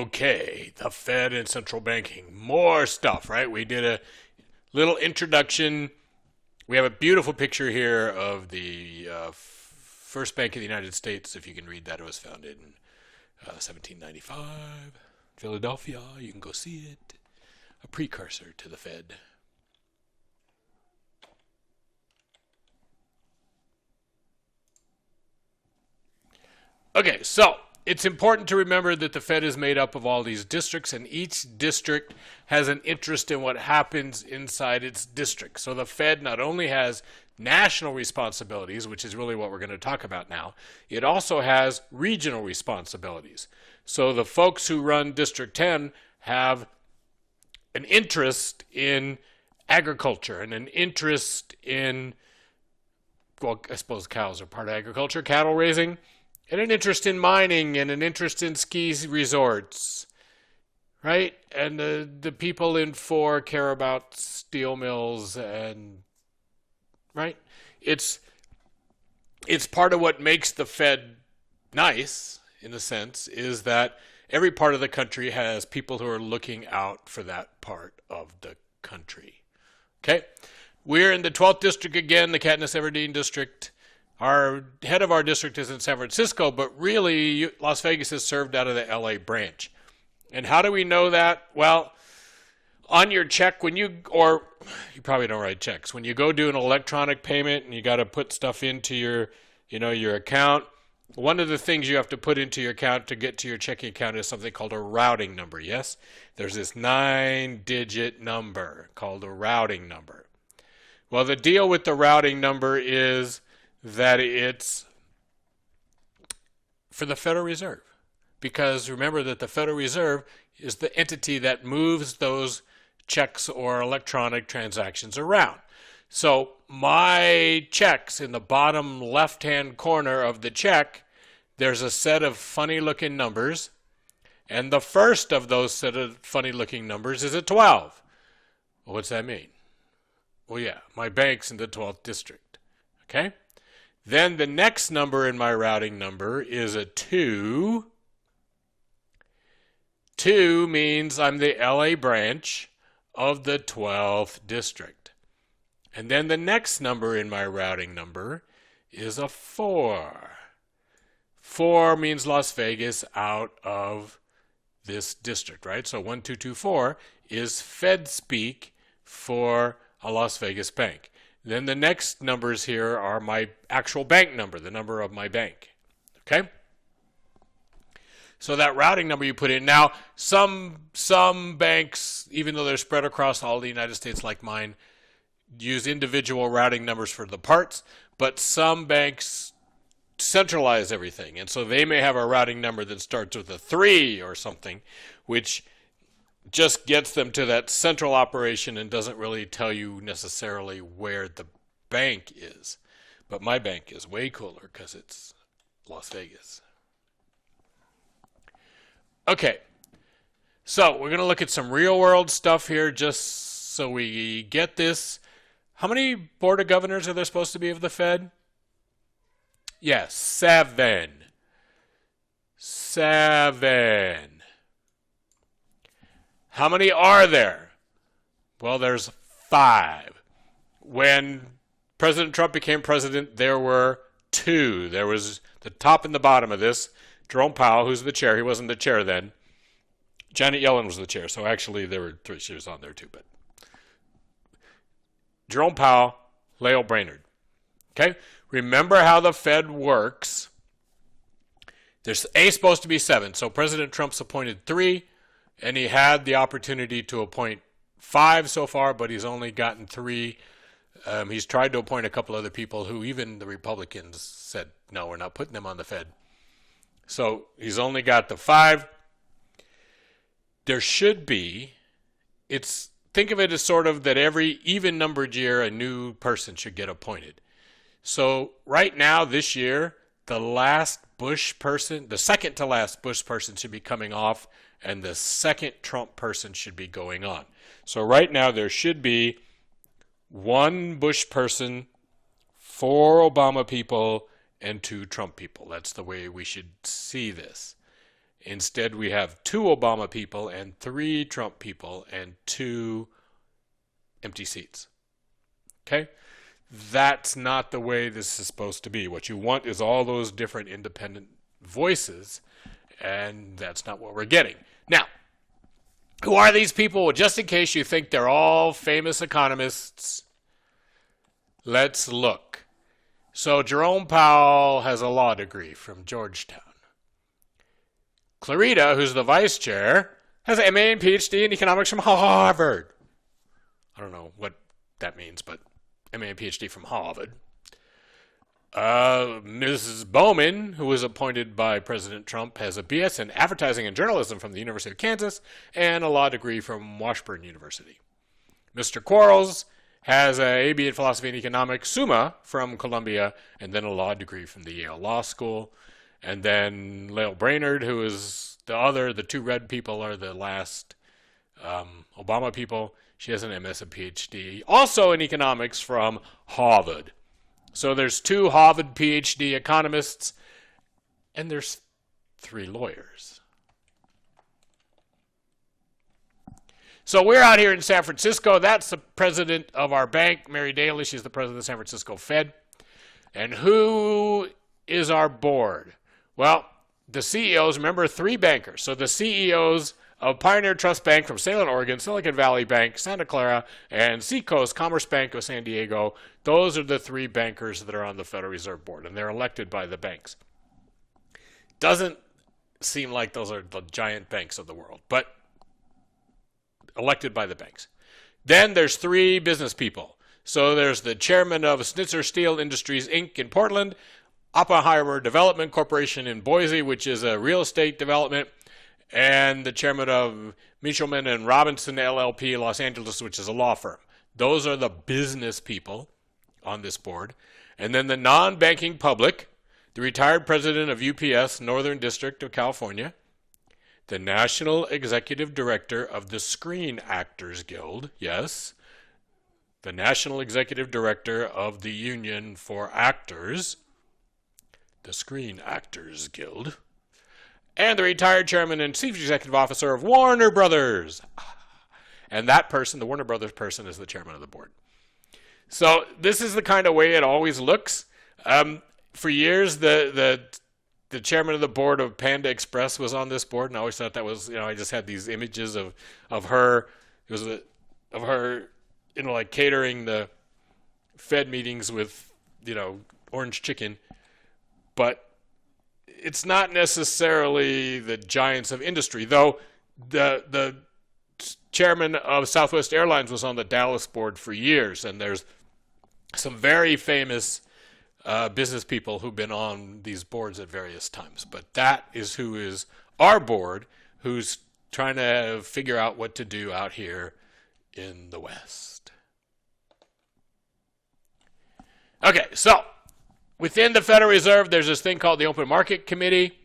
Okay, the Fed and central banking. More stuff, right? We did a little introduction. We have a beautiful picture here of the first bank of the United States. If you can read that, it was founded in 1795. Philadelphia, you can go see it. A precursor to the Fed. Okay, so it's important to remember that the Fed is made up of all these districts, and each district has an interest in what happens inside its district. So the Fed not only has national responsibilities, which is really what we're going to talk about now, it also has regional responsibilities. So the folks who run District 10 have an interest in agriculture and an interest in, well, I suppose cows are part of agriculture, cattle raising, and an interest in mining, and an interest in ski resorts, right? And the people in 4 care about steel mills, and right? It's part of what makes the Fed nice, in a sense, is that every part of the country has people who are looking out for that part of the country. Okay? We're in the 12th district again, the Katniss-Everdeen district. Our head of our district is in San Francisco, but really Las Vegas is served out of the LA branch. And how do we know that? Well, on your check, or you probably don't write checks, when you go do an electronic payment and you got to put stuff into your account, one of the things you have to put into your account to get to your checking account is something called a routing number. Yes, there's this 9-digit number called a routing number. Well, the deal with the routing number is that it's for the Federal Reserve, because remember that the Federal Reserve is the entity that moves those checks or electronic transactions around. So my checks, in the bottom left-hand corner of the check, there's a set of funny-looking numbers, and the first of those set of funny-looking numbers is a 12. Well, what's that mean? Well, yeah, my bank's in the 12th district. Okay? Then the next number in my routing number is a 2. 2 means I'm the LA branch of the 12th district. And then the next number in my routing number is a 4. 4 means Las Vegas out of this district, right? So 1224 is Fed speak for a Las Vegas bank. Then the next numbers here are my actual bank number, the number of my bank. Okay? So that routing number you put in. Now, some banks, even though they're spread across all the United States like mine, use individual routing numbers for the parts, but some banks centralize everything. And so they may have a routing number that starts with a 3 or something, which just gets them to that central operation and doesn't really tell you necessarily where the bank is. But my bank is way cooler because it's Las Vegas. Okay, so we're going to look at some real world stuff here just so we get this. How many board of governors are there supposed to be of the Fed? Yes, 7. 7. How many are there? Well, there's 5. When President Trump became president, there were 2. There was the top and the bottom of this. Jerome Powell, who's the chair. He wasn't the chair then. Janet Yellen was the chair. So actually there were 3. She was on there too. But Jerome Powell, Lael Brainerd. Okay? Remember how the Fed works. There's supposed to be 7. So President Trump's appointed 3. And he had the opportunity to appoint 5 so far, but he's only gotten 3. He's tried to appoint a couple other people who even the Republicans said, no, we're not putting them on the Fed. So he's only got the 5. There should be, think of it as sort of that every even-numbered year a new person should get appointed. So right now, this year, the last Bush person, the second to last Bush person should be coming off, and the second Trump person should be going on. So right now there should be 1 Bush person, 4 Obama people, and 2 Trump people. That's the way we should see this. Instead, we have 2 Obama people and 3 Trump people and 2 empty seats. Okay? That's not the way this is supposed to be. What you want is all those different independent voices, and that's not what we're getting. Now, who are these people? Well, just in case you think they're all famous economists, let's look. So Jerome Powell has a law degree from Georgetown. Clarita, who's the vice chair, has an MA and PhD in economics from Harvard. I don't know what that means, but MA and PhD from Harvard. Mrs. Bowman, who was appointed by President Trump, has a BS in advertising and journalism from the University of Kansas and a law degree from Washburn University. Mr. Quarles has a AB in philosophy and economics, summa, from Columbia, and then a law degree from the Yale Law School. And then Lael Brainerd, who is the 2 red people are the last Obama people. She has an MS and PhD, also in economics from Harvard. So there's 2 Harvard PhD economists, and there's 3 lawyers. So we're out here in San Francisco. That's the president of our bank, Mary Daly. She's the president of the San Francisco Fed. And who is our board? Well, the CEOs, remember, 3 bankers. So the CEOs of Pioneer Trust Bank from Salem, Oregon, Silicon Valley Bank, Santa Clara, and Seacoast Commerce Bank of San Diego, those are the 3 bankers that are on the Federal Reserve Board, and they're elected by the banks. Doesn't seem like those are the giant banks of the world, but elected by the banks. Then there's 3 business people. So there's the chairman of Schnitzer Steel Industries, Inc. in Portland, Oppenheimer Development Corporation in Boise, which is a real estate development, and the chairman of Michelman and Robinson LLP Los Angeles, which is a law firm. Those are the business people on this board. And then the non-banking public, the retired president of UPS, Northern District of California, the national executive director of the Screen Actors Guild, yes, the national executive director of the Union for Actors, the Screen Actors Guild, and the retired chairman and chief executive officer of Warner Brothers. And that person, the Warner Brothers person, is the chairman of the board. So this is the kind of way it always looks. For years, the chairman of the board of Panda Express was on this board, and I always thought that was, I just had these images of her. It was of her, like catering the Fed meetings with, orange chicken. But it's not necessarily the giants of industry, though the chairman of Southwest Airlines was on the Dallas board for years, and there's some very famous business people who've been on these boards at various times. But that is who is our board, who's trying to figure out what to do out here in the West. Okay, so within the Federal Reserve, there's this thing called the Open Market Committee.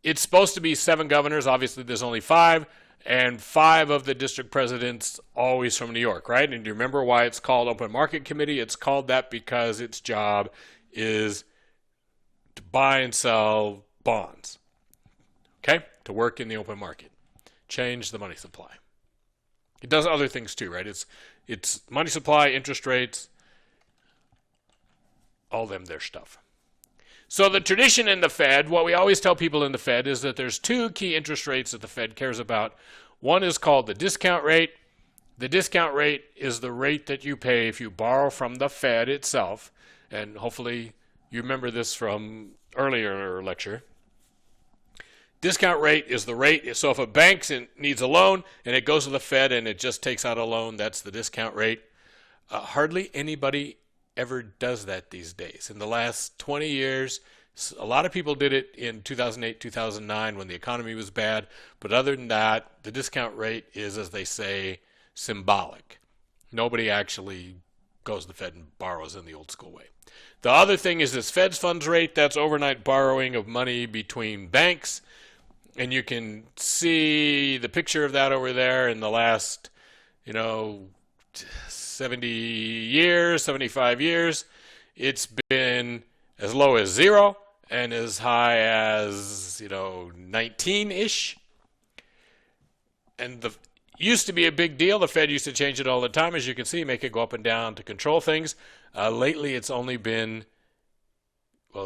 It's supposed to be 7 governors. Obviously, there's only 5, and 5 of the district presidents always from New York, right? And do you remember why it's called Open Market Committee? It's called that because its job is to buy and sell bonds, okay? To work in the open market, change the money supply. It does other things too, right? It's money supply, interest rates, all them their stuff. So the tradition in the Fed, what we always tell people in the Fed is that there's 2 key interest rates that the Fed cares about. One is called the discount rate. The discount rate is the rate that you pay if you borrow from the Fed itself. And hopefully you remember this from earlier lecture. Discount rate is the rate. So if a bank needs a loan and it goes to the Fed and it just takes out a loan, that's the discount rate. Hardly anybody ever does that these days. In the last 20 years, a lot of people did it in 2008, 2009 when the economy was bad. But other than that, the discount rate is, as they say, symbolic. Nobody actually goes to the Fed and borrows in the old school way. The other thing is this Fed's funds rate. That's overnight borrowing of money between banks. And you can see the picture of that over there in the last, 70 years, 75 years. It's been as low as 0, and as high as, 19-ish. And the used to be a big deal. The Fed used to change it all the time, as you can see, make it go up and down to control things. Lately, it's only been,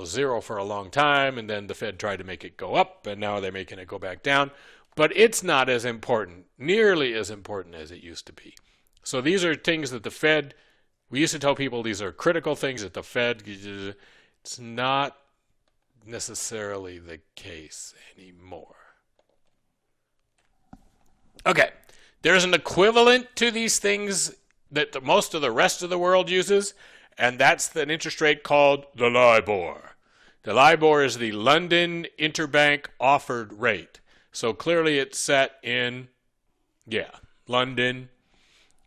zero for a long time, and then the Fed tried to make it go up, and now they're making it go back down. But it's not as important, nearly as important as it used to be. So these are things that the Fed, we used to tell people these are critical things that the Fed, it's not necessarily the case anymore. Okay, there's an equivalent to these things that most of the rest of the world uses, and that's an interest rate called the LIBOR. The LIBOR is the London Interbank Offered Rate. So clearly it's set in, London.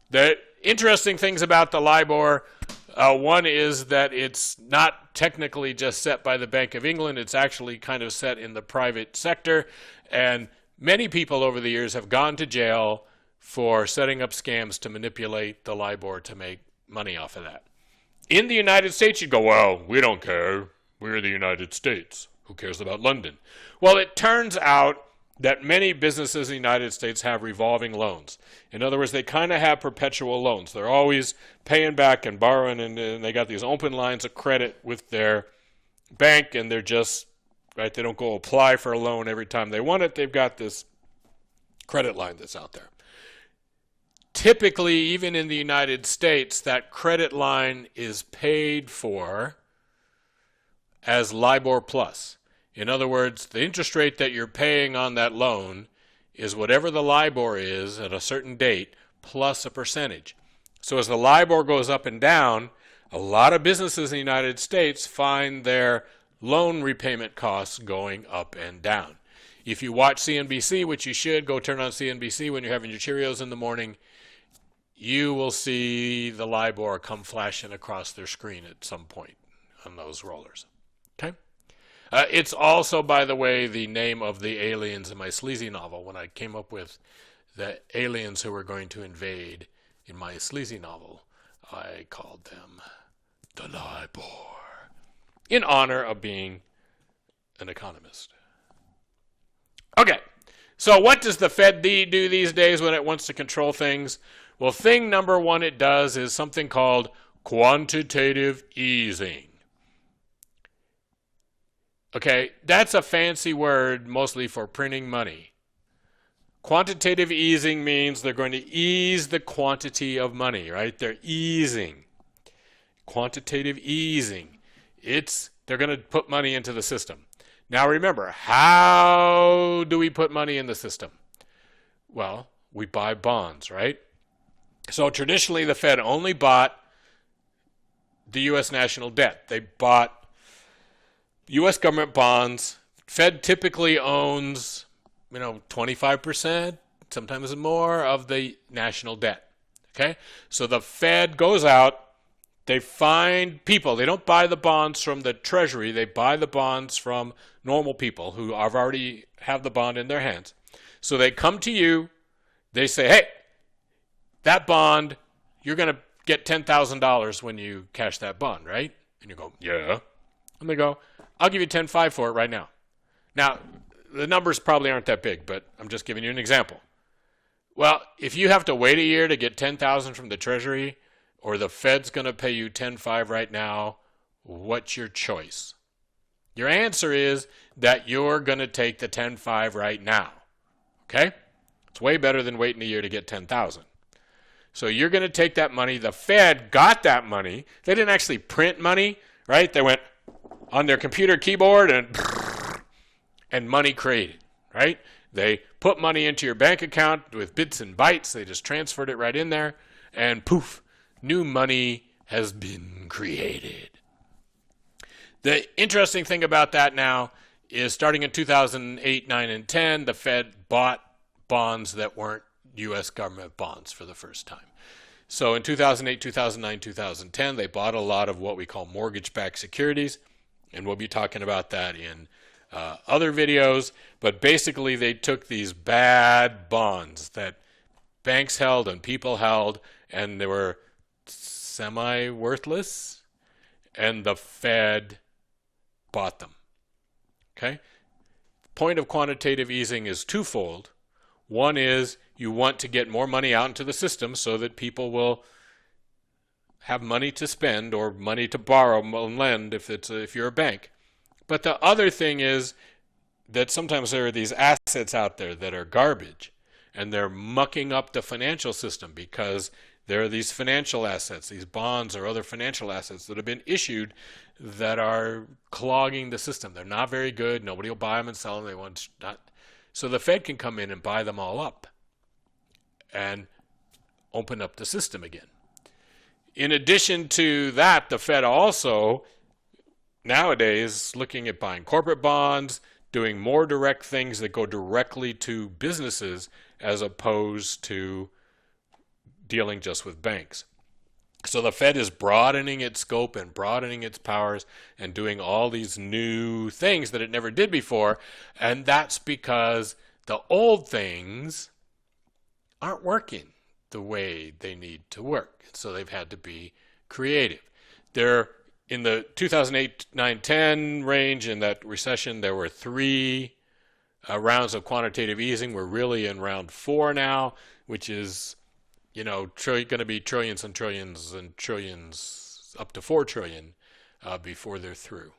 The interesting things about the LIBOR, one is that it's not technically just set by the Bank of England. It's actually kind of set in the private sector. And many people over the years have gone to jail for setting up scams to manipulate the LIBOR to make money off of that. In the United States, you'd go, well, we don't care. We're the United States. Who cares about London? Well, it turns out that many businesses in the United States have revolving loans. In other words, they kind of have perpetual loans. They're always paying back and borrowing, and they got these open lines of credit with their bank, and they're just, right, they don't go apply for a loan every time they want it. They've got this credit line that's out there. Typically, even in the United States, that credit line is paid for as LIBOR plus. In other words, the interest rate that you're paying on that loan is whatever the LIBOR is at a certain date plus a percentage. So as the LIBOR goes up and down, a lot of businesses in the United States find their loan repayment costs going up and down. If you watch CNBC, which you should, go turn on CNBC when you're having your Cheerios in the morning, you will see the LIBOR come flashing across their screen at some point on those rollers. Okay? It's also, by the way, the name of the aliens in my sleazy novel. When I came up with the aliens who were going to invade in my sleazy novel, I called them the LIBOR, in honor of being an economist. Okay, so what does the Fed do these days when it wants to control things? Well, thing number one it does is something called quantitative easing. Okay, that's a fancy word mostly for printing money. Quantitative easing means they're going to ease the quantity of money, right? They're easing. Quantitative easing. They're going to put money into the system. Now remember, how do we put money in the system? Well, we buy bonds, right? So traditionally, the Fed only bought the U.S. national debt. They bought U.S. government bonds. Fed typically owns, 25%, sometimes more, of the national debt. Okay? So the Fed goes out, they find people. They don't buy the bonds from the Treasury. They buy the bonds from normal people who already have the bond in their hands. So they come to you. They say, hey, that bond, you're going to get $10,000 when you cash that bond, right? And you go, yeah. And they go, I'll give you $10,500 for it right now. Now, the numbers probably aren't that big, but I'm just giving you an example. Well, if you have to wait a year to get $10,000 from the Treasury, or the Fed's going to pay you $10,500 right now, what's your choice? Your answer is that you're going to take the $10,500 right now. Okay? It's way better than waiting a year to get $10,000. So you're going to take that money. The Fed got that money. They didn't actually print money, right? They went on their computer keyboard and money created, right? They put money into your bank account with bits and bytes. They just transferred it right in there, and poof, new money has been created. The interesting thing about that now is starting in 2008, 9, and 10, the Fed bought bonds that weren't U.S. government bonds for the first time. So in 2008, 2009, 2010, they bought a lot of what we call mortgage-backed securities, and we'll be talking about that in other videos. But basically, they took these bad bonds that banks held and people held, and they were semi-worthless, and the Fed bought them. Okay? Point of quantitative easing is twofold. One is you want to get more money out into the system so that people will have money to spend or money to borrow and lend if you're a bank. But the other thing is that sometimes there are these assets out there that are garbage, and they're mucking up the financial system because there are these financial assets, these bonds or other financial assets that have been issued that are clogging the system. They're not very good. Nobody will buy them and sell them. They want not. So the Fed can come in and buy them all up and open up the system again. In addition to that, the Fed also nowadays looking at buying corporate bonds, doing more direct things that go directly to businesses as opposed to dealing just with banks. So the Fed is broadening its scope and broadening its powers and doing all these new things that it never did before. And that's because the old things aren't working the way they need to work. So they've had to be creative. They're in the 2008, 9, 10 range, in that recession, there were 3 rounds of quantitative easing. We're really in round 4 now, which is, going to be trillions and trillions and trillions, up to 4 trillion before they're through.